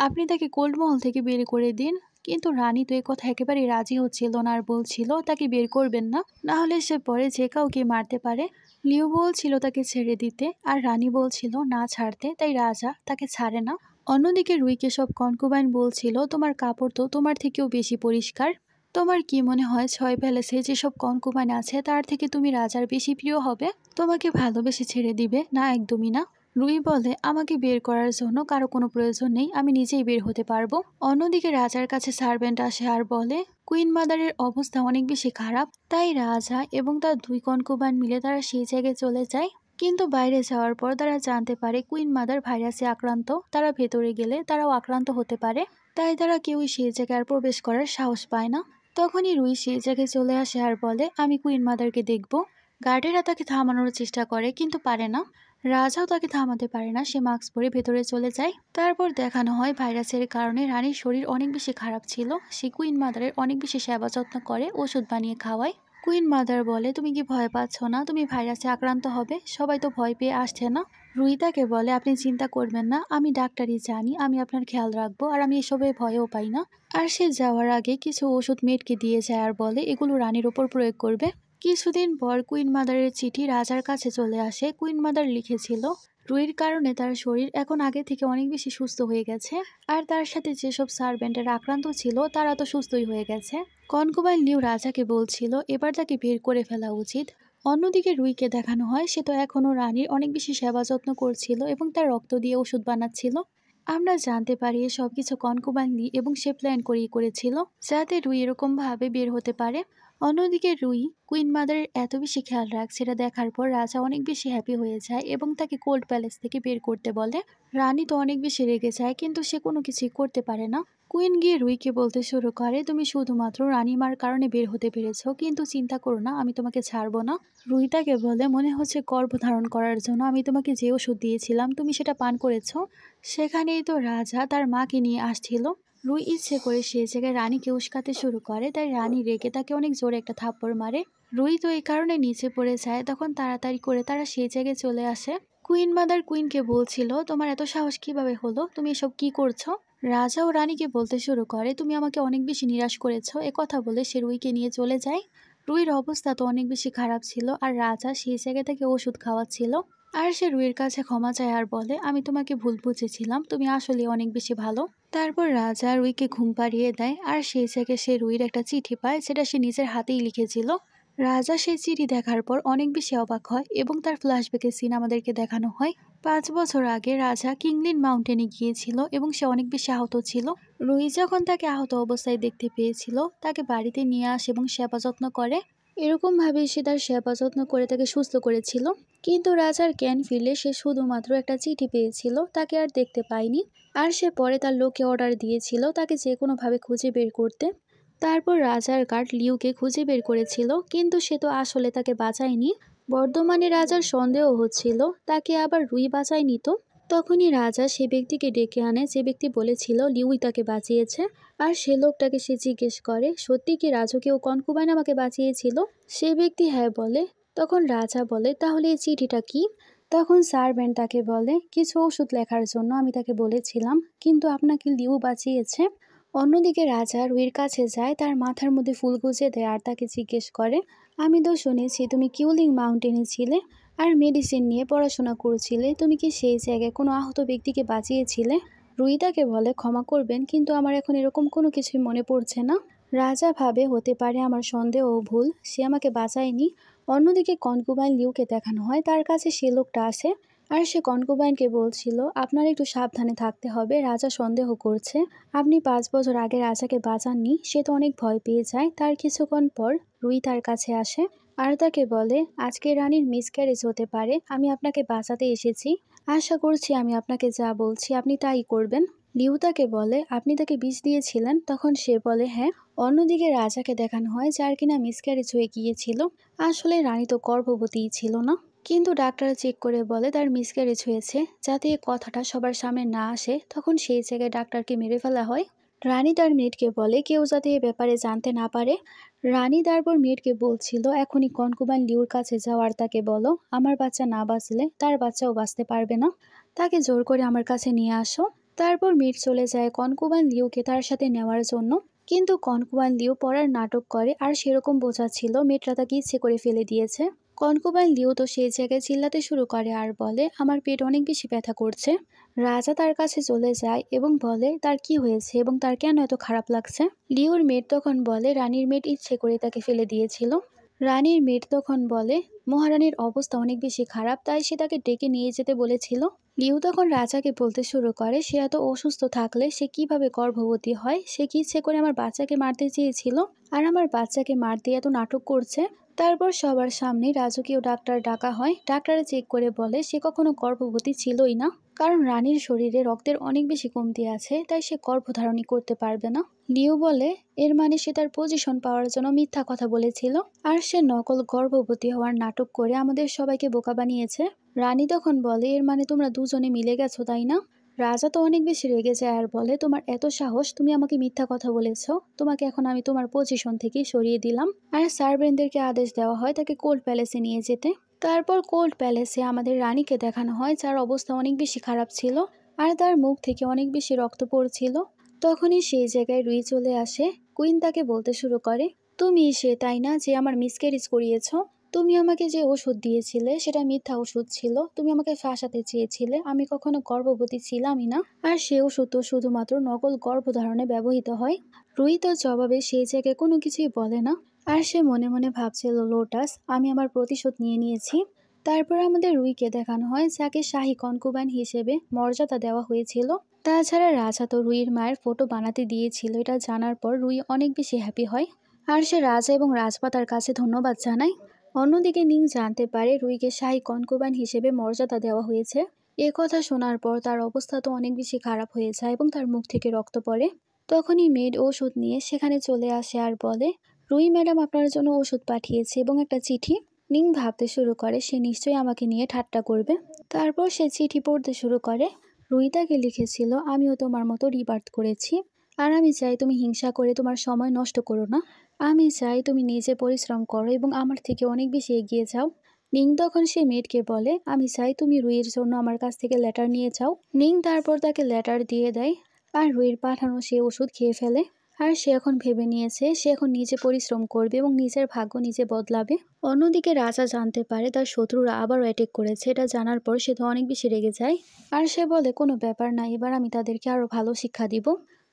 আপনি তাকে কোল্ডমহল থেকে বের করে দিন। কিন্তু রানী তো এ কথা একেবারেই রাজি হচ্ছিল না আর বলছিল তাকে বের করবেন না, না হলে সে পরে যে কাউকে মারতে পারে। লিউ বলছিল তাকে ছেড়ে দিতে, আর রানী বলছিল না ছাড়তে, তাই রাজা তাকে ছাড়ে না। অন্যদিকে রুইকে সব কনকুবাইন বলছিল, তোমার কাপড় তো তোমার থেকেও বেশি পরিষ্কার, তোমার কি মনে হয় 6 প্যালেসে যেসব কনকুবাইন আছে তার থেকে তুমি রাজার বেশি প্রিয় হবে? তোমাকে ভালোবেসে ছেড়ে দিবে? না, একদমই না। রুই বলে, আমাকে বের করার জন্য কারো কোনো প্রয়োজন নেই, আমি নিজেই বের হতে পারবো। অন্যদিকে রাজার কাছে সার্ভেন্ট আসে আর বলে, কুইন মাদারের অবস্থা অনেক বেশি খারাপ, তাই রাজা এবং তার 2 কনকুবাইন মিলে তারা সেই জায়গায় চলে যায়। কিন্তু বাইরে যাওয়ার পর তারা জানতে পারে কুইন মাদার ভাইরাসে আক্রান্ত, তারা ভেতরে গেলে তারাও আক্রান্ত হতে পারে, তাই তারা কেউই সেই জায়গায় আর প্রবেশ করার সাহস পায় না। তখনই রুই সেই জায়গায় চলে আসে আর বলে, আমি কুইন মাদারকে দেখব। গার্ডেরা তাকে থামানোর চেষ্টা করে, কিন্তু পারে না। রাজাও তাকে থামাতে পারে না, সে মাস্ক পরে ভেতরে চলে যায়। তারপর দেখানো হয় ভাইরাসের কারণে রানীর শরীর অনেক বেশি খারাপ ছিল। সে কুইন মাদারের অনেক বেশি সেবা যত্ন করে, ওষুধ বানিয়ে খাওয়ায়। কুইন মাদার বলে, তুমি কি ভয় পাচ্ছ না? তুমি ভাইরাসে আক্রান্ত হবে, সবাই তো ভয় পেয়ে আসছে না? রুই তাকে বলে, আপনি চিন্তা করবেন না, আমি ডাক্তারই জানি, আমি আপনার খেয়াল রাখবো, আর আমি এসবে ভয়ও পাই না। আর সে যাওয়ার আগে কিছু ওষুধ মেয়েটকে দিয়ে যায় আর বলে এগুলো রানীর ওপর প্রয়োগ করবে। কিছুদিন পর কুইন মাদারের চিঠি রাজার কাছে চলে আসে। কুইন মাদার লিখেছিল, রুইর কারণে তার শরীর এখন আগে থেকে অনেক বেশি সুস্থ হয়ে গেছে, আর তার সাথে যেসব সার্ভেন্টের আক্রান্ত ছিল তারা তো সুস্থই হয়ে গেছে। কনকুবাইন লিউ রাজাকে বলছিল এবার তাকে বের করে ফেলা উচিত। অন্যদিকে রুইকে দেখানো হয় সে তো এখনও রানীর অনেক বেশি সেবা যত্ন করছিল এবং তার রক্ত দিয়ে ওষুধ বানাচ্ছিল। আমরা জানতে পারি সবকিছু কনকুবাইন লি এবং সে প্ল্যান করেই করেছিল, যাতে রুই এরকম ভাবে বের হতে পারে। অন্যদিকে রুই কুইন মাদারের এত বেশি খেয়াল রাখছে, এটা দেখার পর রাজা অনেক বেশি হ্যাপি হয়ে যায় এবং তাকে কোল্ড প্যালেস থেকে বের করতে বলে। রানী তো অনেক বেশি রেগে যায়, কিন্তু সে কোনো কিছুই করতে পারে না। কুইন গিয়ে রুইকে বলতে শুরু করে, তুমি শুধুমাত্র রানীমার কারণে বের হতে পেরেছো, কিন্তু চিন্তা করো না, আমি তোমাকে ছাড়বো না। রুই তাকে বলে, মনে হচ্ছে গর্ভধারণ করার জন্য আমি তোমাকে যে ওষুধ দিয়েছিলাম তুমি সেটা পান করেছো। সেখানেই তো রাজা তার মাকে নিয়ে আসছিল। রুই ইচ্ছে করে সেই জায়গায় রানীকে উস্কাতে শুরু করে, তাই রানী রেগে তাকে অনেক জোরে একটা থাপ্পড় মারে। রুই তো এই কারণে নিচে পড়ে যায়। তখন তাড়াতাড়ি করে তারা সেই জায়গায় চলে আসে। কুইন মাদার কুইনকে বলছিল, তোমার এত সাহস কিভাবে হলো, তুমি এসব কি করছো? রাজা ও রানীকে বলতে শুরু করে, তুমি আমাকে অনেক বেশি নিরাশ করেছো। কথা বলে সে রুইকে নিয়ে চলে যায়। রুইর অবস্থা তো অনেক বেশি খারাপ ছিল, আর রাজা সেই জায়গা থেকে ওষুধ খাওয়াচ্ছিল। আর সে রুইয়ের কাছে ক্ষমা চায় আর বলে, আমি তোমাকে ভুল বুঝেছিলাম, তুমি আসলে অনেক বেশি ভালো। তারপর রাজা রুইকে ঘুম পাড়িয়ে দেয়, আর সেই জায়গায় সে রুইয়ের একটা চিঠি পায়, যেটা সে নিজের হাতেই লিখেছিল। রাজা সেই চিঠি দেখার পর অনেক বেশি অবাক হয় এবং তার ফ্ল্যাশব্যাকের সিন আমাদেরকে দেখানো হয়। 5 বছর আগে রাজা কিংলিন মাউন্টেনে গিয়েছিল এবং সে অনেক বেশি আহত ছিল। রুই যখন তাকে আহত অবস্থায় দেখতে পেয়েছিল, তাকে বাড়িতে নিয়ে আসে এবং সেবা যত্ন করে। এরকম ভাবে সে তার সেবা যত্ন করে তাকে সুস্থ করেছিল। কিন্তু রাজার জ্ঞান ফিরলে সে শুধুমাত্র একটা চিঠি পেয়েছিল, তাকে আর দেখতে পায়নি। আর সে পরে তার লোককে অর্ডার দিয়েছিল তাকে যে কোনোভাবে খুঁজে বের করতে। তারপর রাজার গার্ড লিউকে খুঁজে বের করেছিল, কিন্তু সে তো আসলে তাকে বাঁচায়নি। বর্তমানে রাজার সন্দেহ হচ্ছিল তাকে আবার রুই বাঁচায়নি তো। তখনই রাজা সে ব্যক্তিকে ডেকে আনে যে ব্যক্তি বলেছিল লিউই তাকে বাঁচিয়েছে। আর সে লোকটাকে সে জিজ্ঞেস করে, সত্যি কি রাজকীয় কনকুবাইন আমাকে বাঁচিয়েছিল? সে ব্যক্তি হ্যাঁ বলে। তখন রাজা বলে, তাহলে এই চিঠিটা কি? তখন সার্ভেন্ট তাকে বলে, কিছু ওষুধ লেখার জন্য আমি তাকে বলেছিলাম, কিন্তু আপনাকে লিউ বাঁচিয়েছে। অন্যদিকে রাজা রুইয়ের কাছে যায়, তার মাথার মধ্যে ফুল গুজে দেয় আর তাকে জিজ্ঞেস করে, আমি তো শুনেছি তুমি কিউলিং মাউন্টেনে ছিলে আর মেডিসিন নিয়ে পড়াশোনা করছিলে, তুমি কি সেই জায়গায় কোনো আহত ব্যক্তিকে বাঁচিয়েছিলে? রুই তাকে বলে, ক্ষমা করবেন, কিন্তু আমার এখন এরকম কোনো কিছুই মনে পড়ছে না। রাজা ভাবে হতে পারে আমার সন্দেহ ও ভুল, সে আমাকে বাঁচায়নি। অন্যদিকে কনকুবাইন লিউকে দেখানো হয়, তার কাছে সে লোকটা আসে। আর সে কনকুবাইনকে বলছিল, আপনার একটু সাবধানে থাকতে হবে, রাজা সন্দেহ করছে আপনি 5 বছর আগে রাজাকে বাঁচাননি। সে তো অনেক ভয় পেয়ে যায়। তার কিছুক্ষণ পর রুই তার কাছে আসে আর তাকে বলে, আজকে রানীর মিসক্যারেজ হতে পারে, আমি আপনাকে বাঁচাতে এসেছি। আশা করছি আমি আপনাকে যা বলছি আপনি তাই করবেন। লিউ তাকে বলে, আপনি তাকে বিষ দিয়েছিলেন? তখন সে বলে, হ্যাঁ। অন্যদিকে রাজাকে দেখানো হয় যার কিনা মিসক্যারেজ হয়ে গিয়েছিল। আসলে রানী তো গর্ভবতীই ছিল না, কিন্তু ডাক্তার চেক করে বলে তার মিসক্যারেজ হয়েছে। যাতে এই কথাটা সবার সামনে না আসে, তখন সেই জায়গায় ডাক্তারকে মেরে ফেলা হয়। রানী তার মেয়েটকে বলে কেউ যাতে এ ব্যাপারে জানতে না পারে। রানী তারপর মেয়েটকে বলছিল, এখনই কনকুবাইন লিউর কাছে যাও আর তাকে বলো, আমার বাচ্চা না বাঁচলে তার বাচ্চাও বাঁচতে পারবে না, তাকে জোর করে আমার কাছে নিয়ে আসো। তারপর মেয়েট চলে যায় কনকুবাইন লিউকে তার সাথে নেওয়ার জন্য। কিন্তু কনকুবাইন লিউ পড়ার নাটক করে, আর সেরকম বোঝাচ্ছিল মেয়েটরা তাকে ইচ্ছে করে ফেলে দিয়েছে। কনকুবাইন লিউ তো সেই জায়গায় চিল্লাতে শুরু করে আর বলে, আমার পেট অনেক বেশি ব্যথা করছে। রাজা তার কাছে চলে যায় এবং বলে তার কি হয়েছে এবং তার কেন এত খারাপ লাগছে। লিওর মেয়েট তখন বলে রানীর মেয়েট ইচ্ছে করে তাকে ফেলে দিয়েছিল। রানীর মেয়েট তখন বলে মহারানীর অবস্থা অনেক বেশি খারাপ, তাই সে তাকে ডেকে নিয়ে যেতে বলেছিল। লিউ তখন রাজাকে বলতে শুরু করে, সে এত অসুস্থ থাকলে সে কিভাবে গর্ভবতী হয়? সে কি ইচ্ছে করে আমার বাচ্চাকে মারতে চেয়েছিল, আর আমার বাচ্চাকে মারতে এত নাটক করছে। তারপর সবার সামনে রাজকীয় ডাক্তার ডাকা হয়। ডাক্তারে চেক করে বলে সে কখনো গর্ভবতী ছিলই না, কারণ রানীর শরীরে রক্তের অনেক বেশি কমতি আছে, তাই সে গর্ভধারণই করতে পারবে না। লিউ বলে এর মানে সে তার পজিশন পাওয়ার জন্য মিথ্যা কথা বলেছিল, আর সে নকল গর্ভবতী হওয়ার নাটক করে আমাদের সবাইকে বোকা বানিয়েছে। রানী তখন বলে এর মানে তোমরা দুজনে মিলে গেছো, তাই না? রাজা তো অনেক বেশি রেগে যায় আর বলে, তোমার এত সাহস, তুমি আমাকে মিথ্যা কথা বলেছো, তোমাকে এখন আমি তোমার পজিশন থেকে সরিয়ে দিলাম। আর সার্ভেন্টদেরকে আদেশ দেওয়া হয় তাকে কোল্ড প্যালেসে নিয়ে যেতে। তারপর কোল্ড প্যালেসে আমাদের রানীকে দেখানো হয় যার অবস্থা অনেক বেশি খারাপ ছিল, আর তার মুখ থেকে অনেক বেশি রক্ত পড়ছিল। তখনই সেই জায়গায় রুই চলে আসে। কুইন তাকে বলতে শুরু করে, তুমি সে তাই না যে আমার মিসক্যারেজ করিয়েছ? তুমি আমাকে যে ওষুধ দিয়েছিলে সেটা মিথ্যা ওষুধ ছিল, তুমি আমাকে ফাঁসাতে চেয়েছিলে, আমি কখনো গর্ভবতী ছিলামই না, আর সে ওষুধ তো শুধুমাত্র নকল গর্ভধারণে ব্যবহৃত হয়। রুই তো জবাবে সেই জায়গায় কোনো কিছুই বলে না, আর সে মনে মনে ভাবছিল, লোটাস, আমি আমার প্রতিশোধ নিয়ে নিয়েছি। তারপর আমাদের রুইকে দেখানো হয় যাকে শাহী কনকুবাইন হিসেবে মর্যাদা দেওয়া হয়েছিল। তাছাড়া রাজা তো রুইয়ের মায়ের ফটো বানাতে দিয়েছিল, এটা জানার পর রুই অনেক বেশি হ্যাপি হয়, আর সে রাজা এবং রাজপাতার কাছে ধন্যবাদ জানায়। অন্যদিকে নিং জানতে পারে রুইকে শাহী কনকুবাইন হিসেবে মর্যাদা দেওয়া হয়েছে। এ কথা শোনার পর তার অবস্থা তো অনেক বেশি খারাপ হয়ে যায় এবং তার মুখ থেকে রক্ত পড়ে। তখনই মেড ওষুধ নিয়ে সেখানে চলে আসে আর বলে, রুই ম্যাডাম আপনার জন্য ওষুধ পাঠিয়েছে এবং একটা চিঠি। নিং ভাবতে শুরু করে সে নিশ্চয়ই আমাকে নিয়ে ঠাট্টা করবে। তারপর সে চিঠি পড়তে শুরু করে। রুই তাকে লিখেছিল, আমিও তোমার মতো রিবার্থ করেছি, আর আমি চাই তুমি হিংসা করে তোমার সময় নষ্ট করো না। আমি চাই তুমি নিজে পরিশ্রম করো এবং আমার থেকে অনেক বেশি এগিয়ে যাও। নিং তখন সে মেয়েটকে বলে, আমি চাই তুমি রুইয়ের জন্য আমার কাছ থেকে লেটার নিয়ে যাও। নিং তারপর তাকে লেটার দিয়ে দেয়, আর রুইয়ের পাঠানো সে ওষুধ খেয়ে ফেলে। আর সে এখন ভেবে নিয়েছে সে এখন নিজে পরিশ্রম করবে এবং নিজের ভাগ্য নিজে বদলাবে। অন্যদিকে রাজা জানতে পারে তার শত্রুরা আবারও অ্যাটাক করেছে। এটা জানার পর সে তো অনেক বেশি রেগে যায় আর সে বলে কোনো ব্যাপার না, এবার আমি তাদেরকে আরো ভালো শিক্ষা দিব।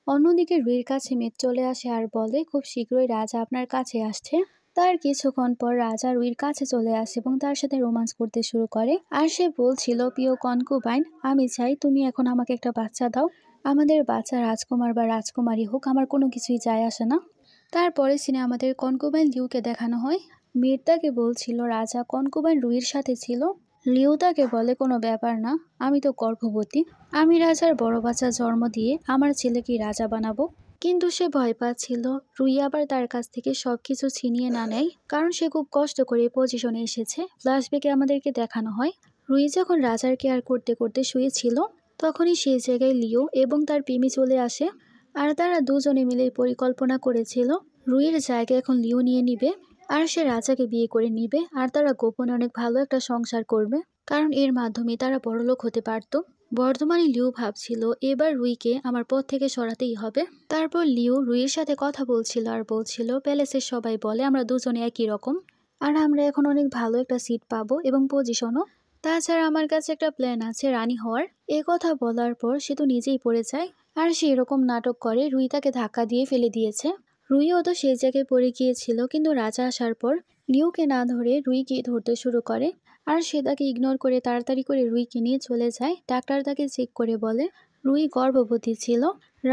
অন্যদিকে রুইর কাছে মেঘ চলে আসে আর বলে খুব শীঘ্রই রাজা আপনার কাছে আসছে। তার কিছুক্ষণ পর রাজা রুইর কাছে চলে আসে এবং তার সাথে রোমান্স করতে শুরু করে। আর সে বলছিল, প্রিয় কনকুবাইন, আমি চাই তুমি এখন আমাকে একটা বাচ্চা দাও। আমাদের বাচ্চা রাজকুমার বা রাজকুমারী হোক, আমার কোনো কিছুই যায় আসে না। তারপরে সিনে আমাদের কনকুবাইন লিউকে দেখানো হয়। মীর তাকে বলছিল রাজা কনকুবাইন রুইর সাথে ছিল। লিউ তাকে বলে কোনো ব্যাপার না, আমি তো গর্ভবতী, আমি রাজার বড় বাচ্চা জন্ম দিয়ে আমার ছেলেকে রাজা বানাবো। কিন্তু সে ভয় পাচ্ছিল রুই আবার তার কাছ থেকে সবকিছু ছিনিয়ে না নেয়, কারণ সে খুব কষ্ট করে পজিশনে এসেছে। ফ্ল্যাশব্যাকে আমাদেরকে দেখানো হয় রুই যখন রাজার কেয়ার করতে করতে শুয়েছিল তখনই সেই জায়গায় লিও এবং তার প্রেমী চলে আসে। আর তারা দুজনে মিলে পরিকল্পনা করেছিল রুইয়ের জায়গায় এখন লিও নিয়ে নিবে আর সে রাজাকে বিয়ে করে নিবে আর তারা গোপনে অনেক ভালো একটা সংসার করবে, কারণ এর মাধ্যমে তারা বড়লোক হতে পারত। বর্তমানে লিউ ভাবছিল এবার রুইকে আমার পথ থেকে সরাতেই হবে। তারপর লিউ রুইয়ের সাথে কথা বলছিল আর বলছিল প্যালেসের সবাই বলে আমরা দুজনে একই রকম আর আমরা এখন অনেক ভালো একটা সিট পাবো এবং পজিশনও। তাছাড়া আমার কাছে একটা প্ল্যান আছে রানী হওয়ার। এ কথা বলার পর সে তো নিজেই পড়ে যায় আর সে এরকম নাটক করে রুই তাকে ধাক্কা দিয়ে ফেলে দিয়েছে। রুইও তো সেই জায়গায় পড়ে গিয়েছিল, কিন্তু রাজা আসার পর লিউকে না ধরে রুইকে ধরতে শুরু করে আর সে তাকে ইগনোর করে তাড়াতাড়ি করে রুইকে নিয়ে চলে যায়। ডাক্তার তাকে চেক করে বলে রুই গর্ভবতী ছিল।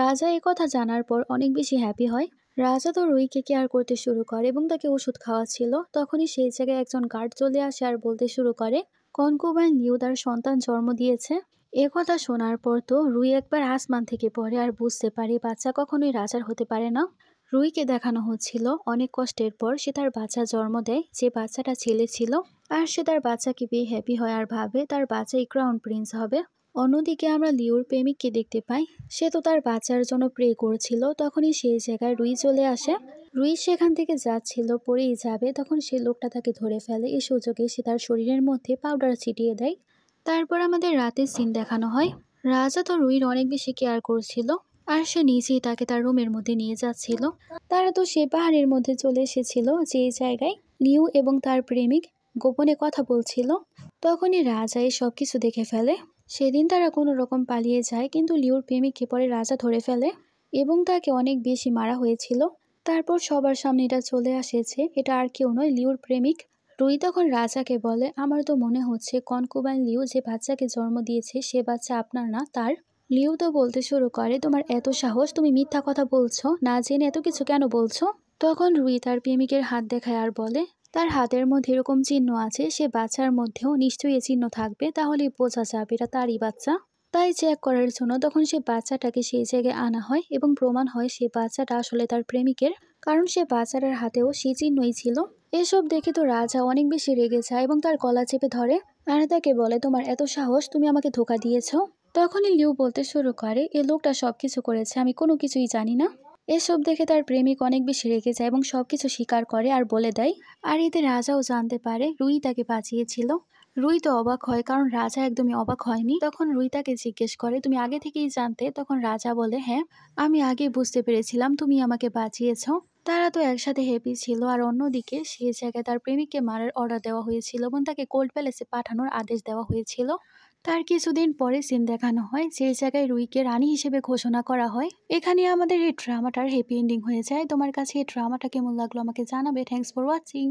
রাজা এ কথা জানার পর অনেক বেশি হ্যাপি হয়। রাজা তো রুইকে কেয়ার করতে শুরু করে এবং তাকে ওষুধ খাওয়াচ্ছিল। তখনই সেই জায়গায় একজন গার্ড চলে আসে আর বলতে শুরু করে কনকুবাইন লিউ তার সন্তান জন্ম দিয়েছে। এ কথা শোনার পর তো রুই একবার আসমান থেকে পড়ে আর বুঝতে পারে বাচ্চা কখনোই রাজার হতে পারে না। রুইকে দেখানো হচ্ছিল অনেক কষ্টের পর সে তার বাচ্চা জন্ম দেয়, যে বাচ্চাটা ছেলে ছিল। আর সে তার বাচ্চাকে পেয়ে হ্যাপি হয় আর ভাবে তার বাচ্চাই ক্রাউন প্রিন্স হবে। অন্যদিকে আমরা লিওর প্রেমিককে দেখতে পাই, সে তো তার বাচ্চার জন্য প্রে করছিল। তখনই সেই জায়গায় রুই চলে আসে। রুই সেখান থেকে যাচ্ছিল, পড়েই যাবে, তখন সে লোকটা তাকে ধরে ফেলে। এই সুযোগে সে তার শরীরের মধ্যে পাউডার ছিটিয়ে দেয়। তারপর আমাদের রাতের সিন দেখানো হয়। রাজা তো রুইর অনেক বেশি কেয়ার করছিল আর সে নিজেই তাকে তার রুমের মধ্যে নিয়ে যাচ্ছিল। তারা তো সে পাহাড়ের মধ্যে চলে এসেছিল যে জায়গায় লিউ এবং তার প্রেমিক গোপনে কথা বলছিল। তখনই রাজা এই সব কিছু দেখে ফেলে। সেদিন তারা কোনো রকম পালিয়ে যায়, কিন্তু লিউর প্রেমিককে পরে রাজা ধরে ফেলে এবং তাকে অনেক বেশি মারা হয়েছিল। তারপর সবার সামনে এটা চলে আসেছে এটা আর কেউ নয়, লিউর প্রেমিক। রুই তখন রাজাকে বলে আমার তো মনে হচ্ছে কনকুবাইন লিউ যে বাচ্চাকে জন্ম দিয়েছে সে বাচ্চা আপনার না, তার। লিউ তো বলতে শুরু করে তোমার এত সাহস, তুমি মিথ্যা কথা বলছো, না জেনে এত কিছু কেন বলছো। তখন রুই তার প্রেমিকের হাত দেখায় আর বলে তার হাতের মধ্যে এরকম চিহ্ন আছে, সে বাচ্চার মধ্যেও নিশ্চয়ই এই চিহ্ন থাকবে, তাহলেই বোঝা যাবে এটা তারই বাচ্চা। তাই চেক করার জন্য তখন সে বাচ্চাটাকে সেই জায়গায় আনা হয় এবং প্রমাণ হয় সে বাচ্চাটা আসলে তার প্রেমিকের, কারণ সে বাচ্চাটার হাতেও সেই চিহ্নই ছিল। এসব দেখে তো রাজা অনেক বেশি রেগে যায় এবং তার গলা চেপে ধরে আর তাকে বলে তোমার এত সাহস, তুমি আমাকে ধোঁকা দিয়েছো। তখনই লিউ বলতে শুরু করে এ লোকটা সবকিছু করেছে, আমি কোনো কিছুই জানি না। এসব দেখে তার প্রেমিক অনেক বেশি রেগে যায় এবং সবকিছু স্বীকার করে আর বলে দেয়। আর এতে রাজাও জানতে পারে রুই তাকে বাঁচিয়েছিল। রুই তো অবাক হয়, কারণ রাজা একদমই অবাক হয়নি। তখন রুই তাকে জিজ্ঞেস করে তুমি আগে থেকেই জানতে? তখন রাজা বলে হ্যাঁ, আমি আগে বুঝতে পেরেছিলাম তুমি আমাকে বাঁচিয়েছ। তারা তো একসাথে হ্যাপি ছিল। আর অন্যদিকে সেই জায়গায় তার প্রেমিককে মারার অর্ডার দেওয়া হয়েছিল এবং তাকে কোল্ড প্যালেসে পাঠানোর আদেশ দেওয়া হয়েছিল। তার কিছুদিন পরে সিন দেখানো হয় যে জায়গায় রুইকে রানী হিসেবে ঘোষণা করা হয়। এখানে আমাদের এই ড্রামাটার হ্যাপি এন্ডিং হয়ে যায়। তোমার কাছে এই ড্রামাটা কেমন লাগলো আমাকে জানাবে। Thanks for watching.